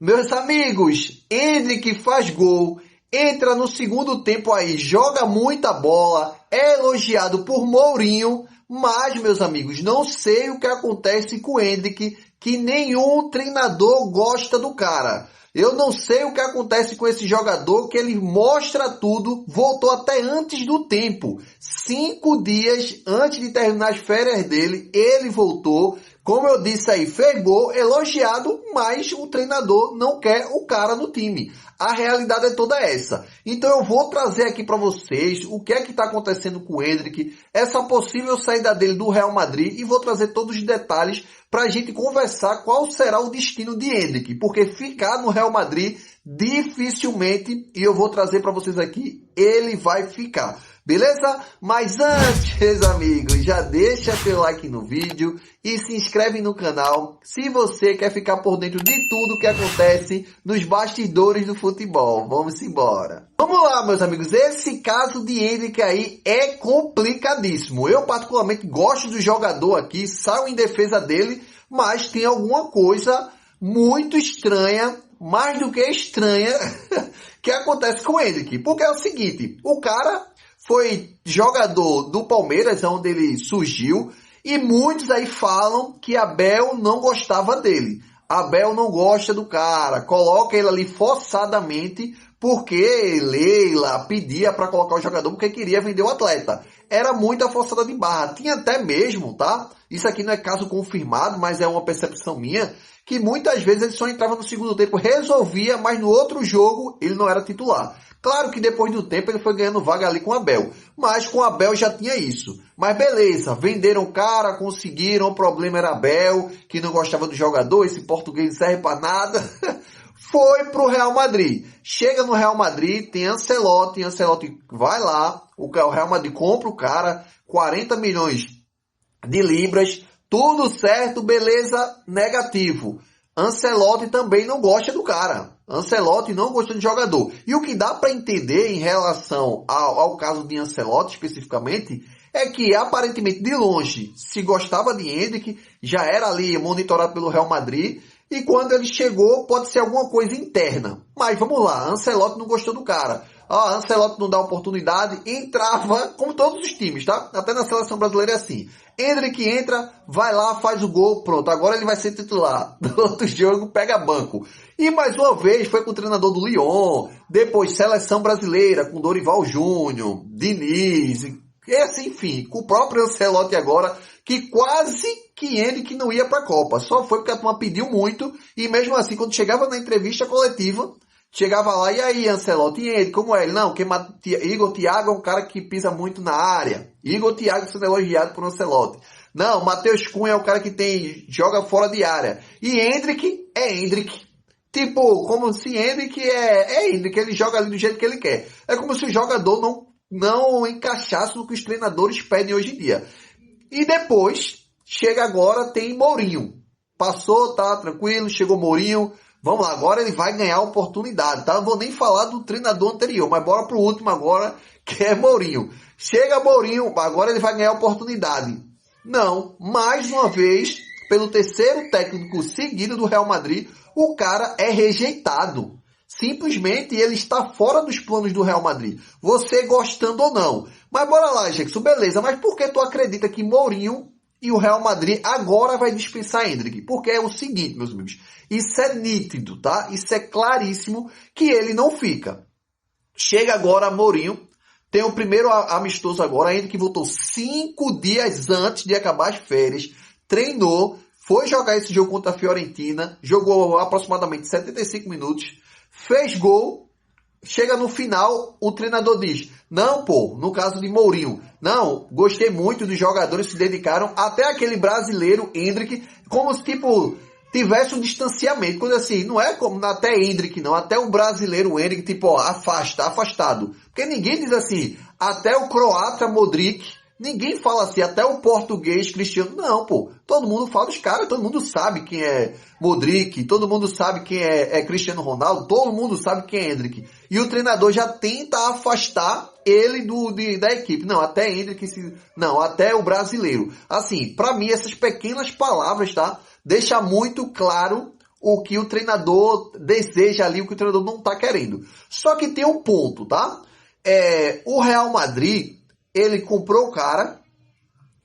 Meus amigos, Endrick faz gol, entra no segundo tempo aí, joga muita bola, é elogiado por Mourinho, mas, meus amigos, não sei o que acontece com o Endrick, que nenhum treinador gosta do cara. Eu não sei o que acontece com esse jogador, que ele mostra tudo, voltou até antes do tempo. 5 dias antes de terminar as férias dele, ele voltou. Como eu disse aí, fez gol, elogiado, mas o treinador não quer o cara no time. A realidade é toda essa. Então eu vou trazer aqui para vocês o que é que está acontecendo com o Endrick, essa possível saída dele do Real Madrid, e vou trazer todos os detalhes para a gente conversar qual será o destino de Endrick, porque ficar no Real Madrid dificilmente, e eu vou trazer para vocês aqui, ele vai ficar. Beleza? Mas antes, amigos, já deixa seu like no vídeo e se inscreve no canal se você quer ficar por dentro de tudo que acontece nos bastidores do futebol. Vamos embora. Vamos lá, meus amigos. Esse caso de Endrick aí é complicadíssimo. Eu particularmente gosto do jogador aqui, saio em defesa dele, mas tem alguma coisa muito estranha, mais do que estranha, que acontece com o Endrick. Porque é o seguinte, o cara foi jogador do Palmeiras, onde ele surgiu, e muitos aí falam que Abel não gostava dele. Abel não gosta do cara, coloca ele ali forçadamente, porque Leila pedia para colocar o jogador porque queria vender o atleta. Era muita forçada de barra. Tinha até mesmo, tá? Isso aqui não é caso confirmado, mas é uma percepção minha, que muitas vezes ele só entrava no segundo tempo, resolvia, mas no outro jogo ele não era titular. Claro que depois do tempo ele foi ganhando vaga ali com o Abel, mas com o Abel já tinha isso. Mas beleza, venderam o cara, conseguiram, o problema era Abel, que não gostava do jogador, esse português não serve para nada. Foi pro Real Madrid. Chega no Real Madrid, tem Ancelotti vai lá, o Real Madrid compra o cara, 40 milhões de libras, tudo certo, beleza, negativo. Ancelotti também não gosta do cara. Ancelotti não gosta do jogador. E o que dá para entender em relação ao caso de Ancelotti especificamente é que aparentemente de longe se gostava de Endrick, já era ali monitorado pelo Real Madrid, e quando ele chegou pode ser alguma coisa interna. Mas vamos lá, Ancelotti não gostou do cara. Ancelotti não dá oportunidade, entrava como todos os times, tá? Até na seleção brasileira é assim. Endrick entra, vai lá, faz o gol, pronto, agora ele vai ser titular. Do outro jogo, pega banco. E mais uma vez foi com o treinador do Lyon, depois seleção brasileira, com Dorival Júnior, Diniz, e assim, enfim, com o próprio Ancelotti agora, que quase que Endrick não ia para a Copa. Só foi porque a turma pediu muito, e mesmo assim, quando chegava na entrevista coletiva, chegava lá, e aí, Ancelotti, e ele, como é? Ele, não, Igor Thiago é um cara que pisa muito na área. Igor Thiago sendo elogiado por Ancelotti. Não, Matheus Cunha é o cara que joga fora de área. E Endrick é Endrick. Tipo, como se Endrick é Endrick, ele joga ali do jeito que ele quer. É como se o jogador não encaixasse no que os treinadores pedem hoje em dia. E depois, chega agora, tem Mourinho. Passou, tá tranquilo, chegou Mourinho. Vamos lá, agora ele vai ganhar a oportunidade, tá? Não vou nem falar do treinador anterior, mas bora pro último agora, que é Mourinho. Chega Mourinho, agora ele vai ganhar a oportunidade. Não, mais uma vez, pelo terceiro técnico seguido do Real Madrid, o cara é rejeitado. Simplesmente ele está fora dos planos do Real Madrid. Você gostando ou não. Mas bora lá, Jackson, beleza. Mas por que tu acredita que Mourinho e o Real Madrid agora vai dispensar Endrick? Porque é o seguinte, meus amigos. Isso é nítido, tá? Isso é claríssimo que ele não fica. Chega agora Mourinho. Tem o primeiro amistoso agora. Endrick voltou 5 dias antes de acabar as férias. Treinou. Foi jogar esse jogo contra a Fiorentina. Jogou aproximadamente 75 minutos. Fez gol. Chega no final, o treinador diz, não, pô, no caso de Mourinho, não, gostei muito dos jogadores que se dedicaram, até aquele brasileiro, Endrick, como se, tipo, tivesse um distanciamento, coisa assim, não é como até Endrick, não, até o brasileiro Endrick, tipo, ó, afastado. Porque ninguém diz assim, até o croata Modric, ninguém fala assim, até o português Cristiano, não, pô, todo mundo fala dos caras, todo mundo sabe quem é Modric, todo mundo sabe quem é Cristiano Ronaldo, todo mundo sabe quem é Endrick. E o treinador já tenta afastar ele da equipe. Não, até Endrick, não, até o brasileiro. Assim, pra mim, essas pequenas palavras, tá? Deixa muito claro o que o treinador deseja ali, o que o treinador não está querendo. Só que tem um ponto, tá? O Real Madrid, ele comprou o cara,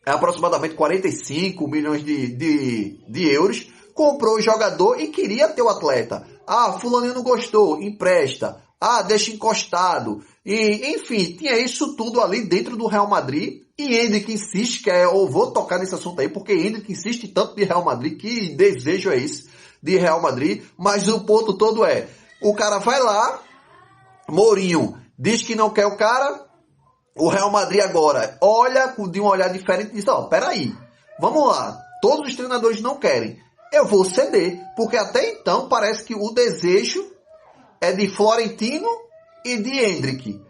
aproximadamente 45 milhões de euros, comprou o jogador e queria ter o atleta. Ah, fulaninho não gostou, empresta. Ah, deixa encostado. E, enfim, tinha isso tudo ali dentro do Real Madrid. E Endrick insiste, eu vou tocar nesse assunto aí, porque Endrick insiste tanto de Real Madrid, que desejo é esse de Real Madrid. Mas o ponto todo o cara vai lá, Mourinho diz que não quer o cara, o Real Madrid agora olha de um olhar diferente e diz, peraí, vamos lá, todos os treinadores não querem, eu vou ceder, porque até então parece que o desejo é de Florentino e de Endrick.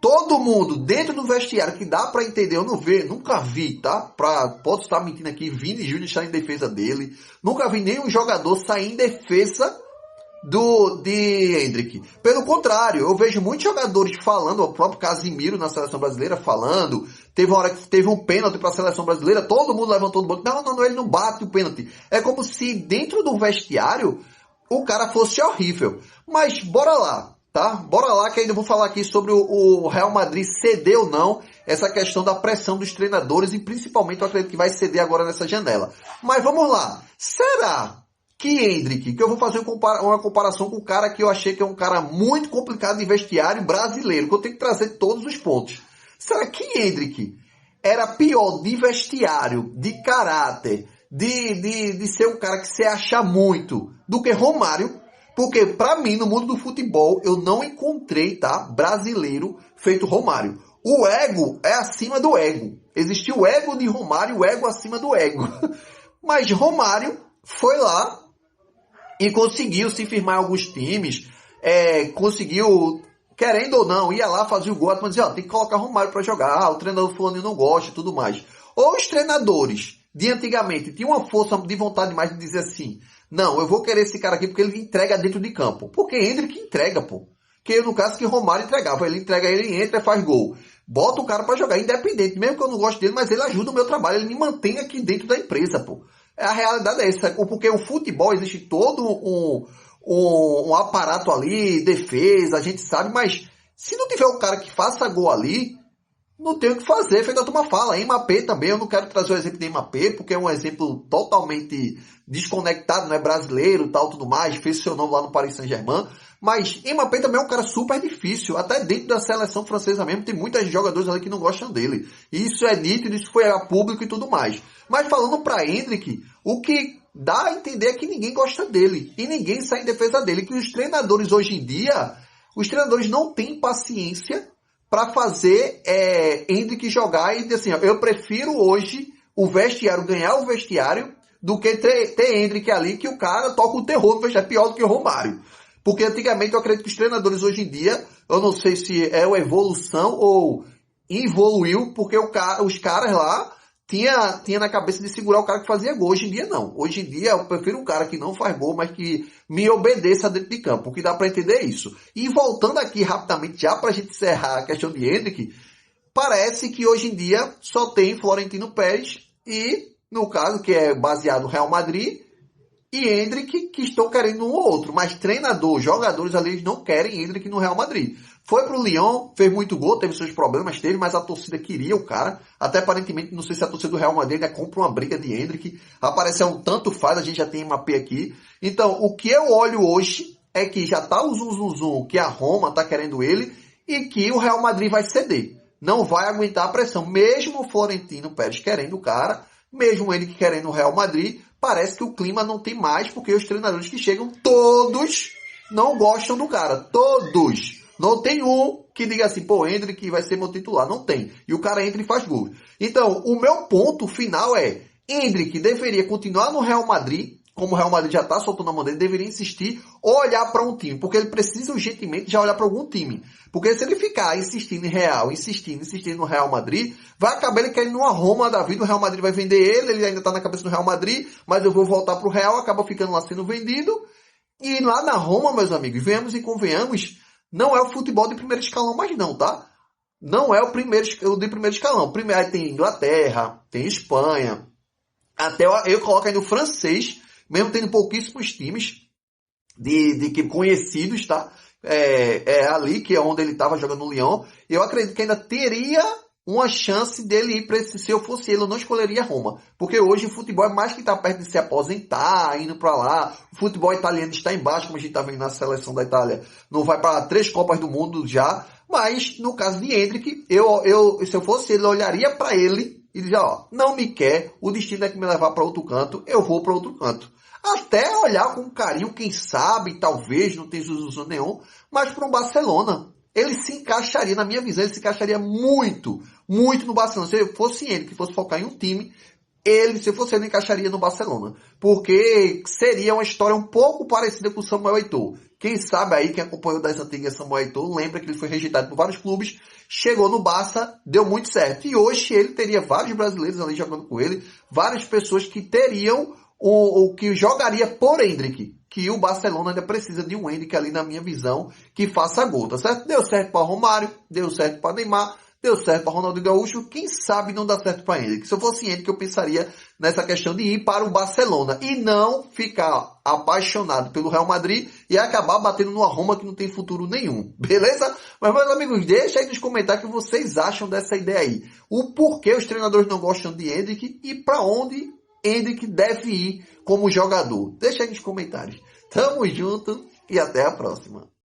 Todo mundo dentro do vestiário, que dá pra entender, eu não vejo, nunca vi, tá? Posso estar mentindo aqui, Vini Júnior está em defesa dele, nunca vi nenhum jogador sair em defesa de Endrick. Pelo contrário, eu vejo muitos jogadores falando, o próprio Casimiro na seleção brasileira falando, teve uma hora que teve um pênalti para a seleção brasileira, todo mundo levantou do banco, não, ele não bate o pênalti. É como se dentro do vestiário o cara fosse horrível. Mas bora lá, tá? Bora lá que ainda vou falar aqui sobre o Real Madrid ceder ou não, essa questão da pressão dos treinadores e principalmente eu acredito que vai ceder agora nessa janela. Mas vamos lá, será que Endrick, que eu vou fazer uma comparação com o cara que eu achei que é um cara muito complicado de vestiário brasileiro, que eu tenho que trazer todos os pontos. Será que Endrick era pior de vestiário, de caráter, de ser um cara que se acha muito, do que Romário? Porque pra mim, no mundo do futebol, eu não encontrei, tá, brasileiro feito Romário. O ego é acima do ego. Existiu o ego de Romário, o ego acima do ego. Mas Romário foi lá e conseguiu se firmar em alguns times, conseguiu, querendo ou não, ia lá, fazia o gol, mas dizia, tem que colocar Romário para jogar, o treinador fulano não gosta e tudo mais. Ou os treinadores de antigamente tinham uma força de vontade mais de dizer assim, não, eu vou querer esse cara aqui porque ele entrega dentro de campo. Porque Endrick entrega, pô. Que no caso que Romário entregava, ele entrega, ele entra e faz gol. Bota o cara para jogar, independente, mesmo que eu não goste dele, mas ele ajuda o meu trabalho, ele me mantém aqui dentro da empresa, pô. A realidade é essa, porque o futebol existe todo um aparato ali, defesa, a gente sabe, mas se não tiver um cara que faça gol ali, não tem o que fazer, feito a turma fala. Mbappé também, eu não quero trazer o exemplo de Mbappé, porque é um exemplo totalmente desconectado, não é brasileiro, tal, tudo mais, fez seu nome lá no Paris Saint-Germain, mas Mbappé também é um cara super difícil, até dentro da seleção francesa mesmo, tem muitos jogadores ali que não gostam dele, e isso é nítido, isso foi a público e tudo mais. Mas falando para Endrick, o que dá a entender é que ninguém gosta dele, e ninguém sai em defesa dele, que os treinadores hoje em dia, os treinadores não têm paciência para fazer Endrick jogar e dizer assim, eu prefiro hoje o vestiário, ganhar o vestiário, do que ter Endrick ali, que o cara toca o terror no vestiário, pior do que o Romário. Porque antigamente eu acredito que os treinadores hoje em dia, eu não sei se é uma evolução ou evoluiu, porque os caras lá tinha na cabeça de segurar o cara que fazia gol. Hoje em dia não. Hoje em dia eu prefiro um cara que não faz gol, mas que me obedeça dentro de campo. O que dá para entender é isso. E voltando aqui rapidamente, já pra gente encerrar a questão de Endrick, parece que hoje em dia só tem Florentino Pérez e, no caso, que é baseado no Real Madrid, e Endrick, que estão querendo um ou outro. Mas treinador, jogadores ali, eles não querem Endrick no Real Madrid. Foi pro Lyon, fez muito gol, teve seus problemas, mas a torcida queria o cara. Até aparentemente, não sei se a torcida do Real Madrid ainda compra uma briga de Endrick. Apareceu um tanto faz, a gente já tem Mbappé aqui. Então, o que eu olho hoje é que já tá o zum, que a Roma tá querendo ele, e que o Real Madrid vai ceder. Não vai aguentar a pressão. Mesmo o Florentino Pérez querendo o cara, mesmo ele querendo o Real Madrid, parece que o clima não tem mais, porque os treinadores que chegam, todos não gostam do cara. Todos. Não tem um que diga assim, pô, Endrick vai ser meu titular. Não tem. E o cara entra e faz gol. Então, o meu ponto final é, Endrick deveria continuar no Real Madrid, como o Real Madrid já está soltando a mão dele, deveria insistir, olhar para um time, porque ele precisa urgentemente já olhar para algum time. Porque se ele ficar insistindo em Real, insistindo no Real Madrid, vai acabar ele querendo uma Roma da vida, o Real Madrid vai vender ele ainda está na cabeça do Real Madrid, mas eu vou voltar para o Real, acaba ficando lá sendo vendido. E lá na Roma, meus amigos, venhamos e convenhamos, não é o futebol de primeiro escalão mais não, tá? Não é o de primeiro escalão. Primeiro tem Inglaterra, tem Espanha, até eu coloco ainda o francês, mesmo tendo pouquíssimos times de que conhecidos, tá? Ali, que é onde ele estava jogando no Lyon, eu acredito que ainda teria uma chance dele ir para esse, se eu fosse ele, eu não escolheria Roma. Porque hoje o futebol é mais que está perto de se aposentar, indo para lá. O futebol italiano está embaixo, como a gente está vendo na seleção da Itália. Não vai para 3 Copas do Mundo já. Mas, no caso de Endrick, se eu fosse ele, eu olharia para ele e dizia, ó, não me quer, o destino é que me levar para outro canto, eu vou para outro canto. Até olhar com carinho, quem sabe, talvez, não tem Jesus nenhum, mas para um Barcelona. Ele se encaixaria, na minha visão, ele se encaixaria muito, muito no Barcelona. Se eu fosse ele, que fosse focar em um time, se eu fosse ele, encaixaria no Barcelona. Porque seria uma história um pouco parecida com o Samuel Eto'o. Quem sabe aí, quem acompanhou das antigas Samuel Eto'o, lembra que ele foi rejeitado por vários clubes, chegou no Barça, deu muito certo. E hoje ele teria vários brasileiros ali jogando com ele, várias pessoas que teriam o que jogaria por Endrick, que o Barcelona ainda precisa de um Endrick ali, na minha visão, que faça gol, tá certo? Deu certo para Romário, deu certo para Neymar, deu certo para Ronaldo Gaúcho, quem sabe não dá certo para Endrick. Se eu fosse Endrick, eu pensaria nessa questão de ir para o Barcelona e não ficar apaixonado pelo Real Madrid e acabar batendo numa Roma que não tem futuro nenhum, beleza? Mas, meus amigos, deixa aí nos comentários o que vocês acham dessa ideia aí. O porquê os treinadores não gostam de Endrick e para onde Endrick deve ir como jogador. Deixa aí nos comentários. Tamo junto e até a próxima.